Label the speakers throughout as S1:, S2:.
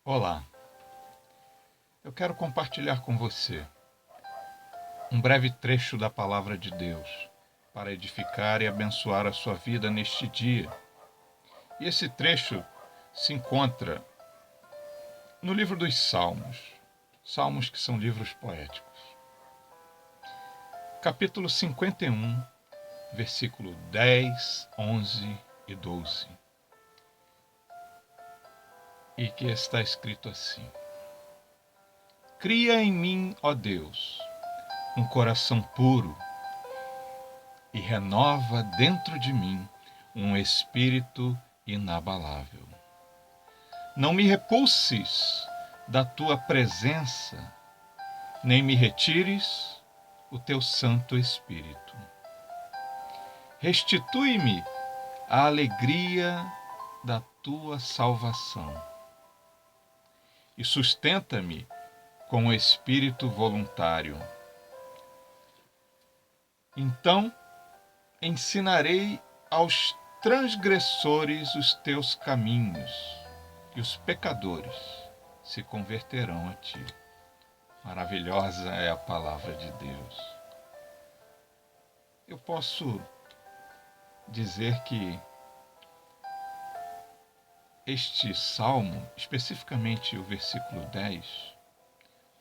S1: Olá, eu quero compartilhar com você um breve trecho da Palavra de Deus para edificar e abençoar a sua vida neste dia. E esse trecho se encontra no livro dos Salmos, Salmos que são livros poéticos. Capítulo 51, versículo 10, 11 e 12. E que está escrito assim: Cria em mim, ó Deus, um coração puro e renova dentro de mim um espírito inabalável. Não me repulses da tua presença, nem me retires o teu Santo Espírito. Restitui-me a alegria da tua salvação e sustenta-me com o espírito voluntário. Então ensinarei aos transgressores os teus caminhos, e os pecadores se converterão a ti. Maravilhosa é a palavra de Deus. Eu posso dizer que este salmo, especificamente o versículo 10,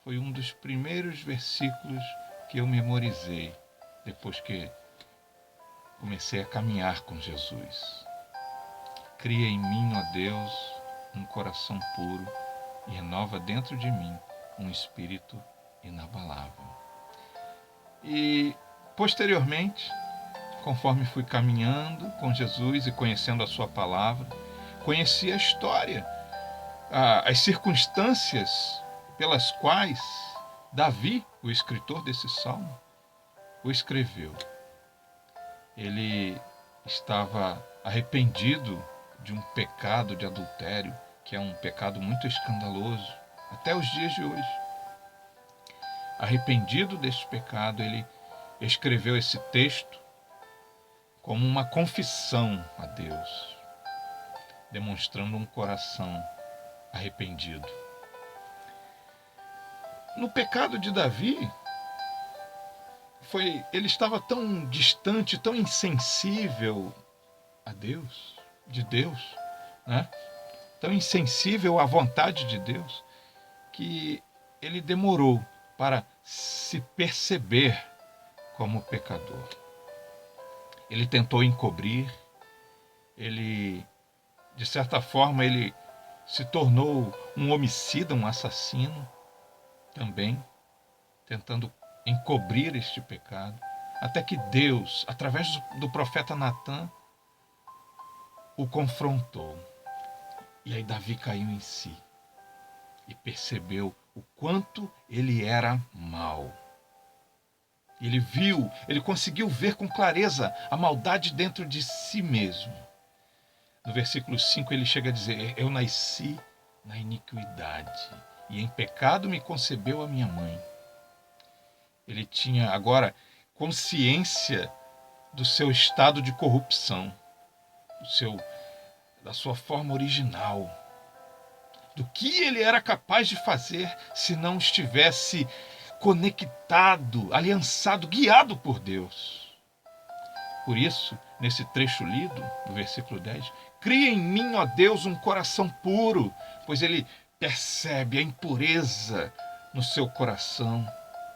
S1: foi um dos primeiros versículos que eu memorizei depois que comecei a caminhar com Jesus. Cria em mim, ó Deus, um coração puro e renova dentro de mim um espírito inabalável. E, posteriormente, conforme fui caminhando com Jesus e conhecendo a sua palavra, conheci a história, as circunstâncias pelas quais Davi, o escritor desse salmo, o escreveu. Ele estava arrependido de um pecado de adultério, que é um pecado muito escandaloso, até os dias de hoje. Arrependido deste pecado, ele escreveu esse texto como uma confissão a Deus, demonstrando um coração arrependido. No pecado de Davi, ele estava tão distante, tão insensível a Deus, de Deus, né? Tão insensível à vontade de Deus, que ele demorou para se perceber como pecador. Ele tentou encobrir, de certa forma, ele se tornou um homicida, um assassino, também, tentando encobrir este pecado, até que Deus, através do profeta Natã, o confrontou. E aí Davi caiu em si e percebeu o quanto ele era mau. Ele conseguiu ver com clareza a maldade dentro de si mesmo. No versículo 5 ele chega a dizer: eu nasci na iniquidade e em pecado me concebeu a minha mãe. Ele tinha agora consciência do seu estado de corrupção, da sua forma original, do que ele era capaz de fazer se não estivesse conectado, aliançado, guiado por Deus. Por isso, nesse trecho lido, no versículo 10, cria em mim, ó Deus, um coração puro, pois ele percebe a impureza no seu coração,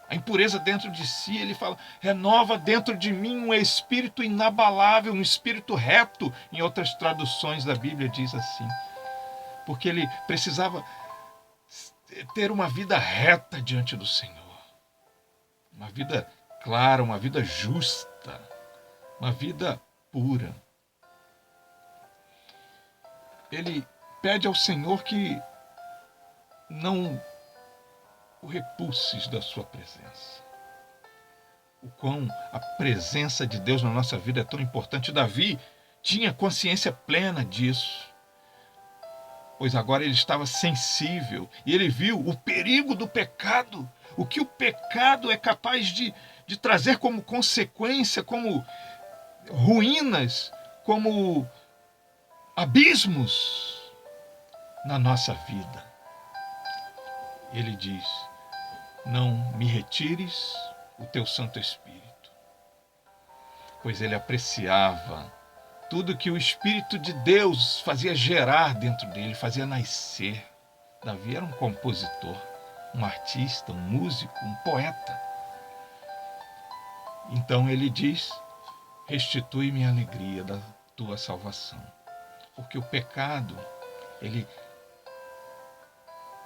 S1: a impureza dentro de si. Ele fala: renova dentro de mim um espírito inabalável, um espírito reto. Em outras traduções da Bíblia diz assim, porque ele precisava ter uma vida reta diante do Senhor, uma vida clara, uma vida justa, uma vida pura. Ele pede ao Senhor que não o repulses da sua presença. O quão a presença de Deus na nossa vida é tão importante. Davi tinha consciência plena disso, pois agora ele estava sensível e ele viu o perigo do pecado, o que o pecado é capaz de trazer como consequência, como ruínas, como abismos na nossa vida. Ele diz: não me retires o teu Santo Espírito, pois ele apreciava tudo que o Espírito de Deus fazia gerar dentro dele, fazia nascer. Davi era um compositor, um artista, um músico, um poeta. Então ele diz: restitui-me a alegria da tua salvação. Porque o pecado, ele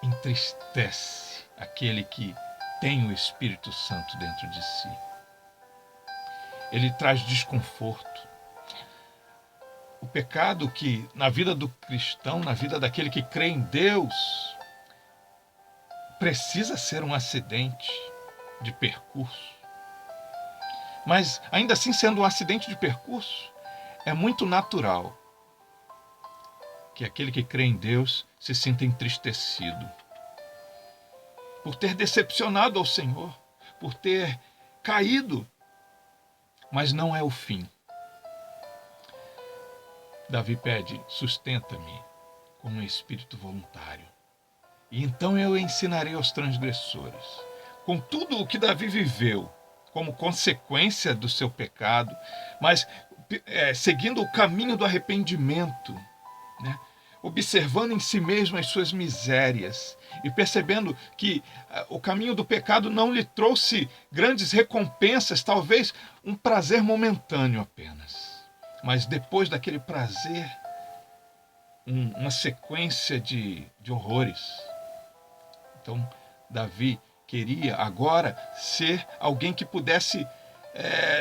S1: entristece aquele que tem o Espírito Santo dentro de si. Ele traz desconforto. O pecado que na vida do cristão, na vida daquele que crê em Deus, precisa ser um acidente de percurso. Mas ainda assim, sendo um acidente de percurso, é muito natural que aquele que crê em Deus se sinta entristecido por ter decepcionado ao Senhor, por ter caído. Mas não é o fim. Davi pede: sustenta-me com um espírito voluntário. E então eu ensinarei aos transgressores. Com tudo o que Davi viveu como consequência do seu pecado, mas seguindo o caminho do arrependimento, né? Observando em si mesmo as suas misérias e percebendo que o caminho do pecado não lhe trouxe grandes recompensas, talvez um prazer momentâneo apenas. Mas depois daquele prazer, uma sequência de horrores. Então, Davi queria agora ser alguém que pudesse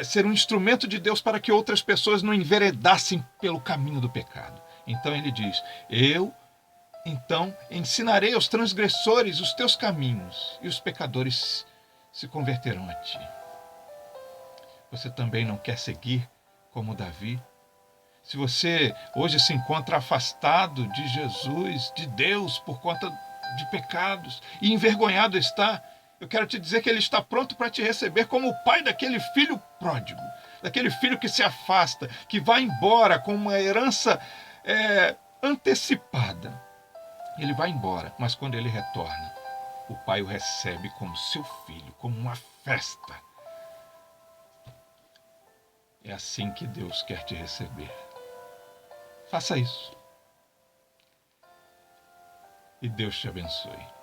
S1: ser um instrumento de Deus para que outras pessoas não enveredassem pelo caminho do pecado. Então ele diz: eu então ensinarei aos transgressores os teus caminhos, e os pecadores se converterão a ti. Você também não quer seguir como Davi? Se você hoje se encontra afastado de Jesus, de Deus, por conta de pecados, e envergonhado está, eu quero te dizer que ele está pronto para te receber como o pai daquele filho pródigo, daquele filho que se afasta, que vai embora com uma herança antecipada. Ele vai embora, mas quando ele retorna, o pai o recebe como seu filho, como uma festa. É assim que Deus quer te receber. Faça isso. E Deus te abençoe.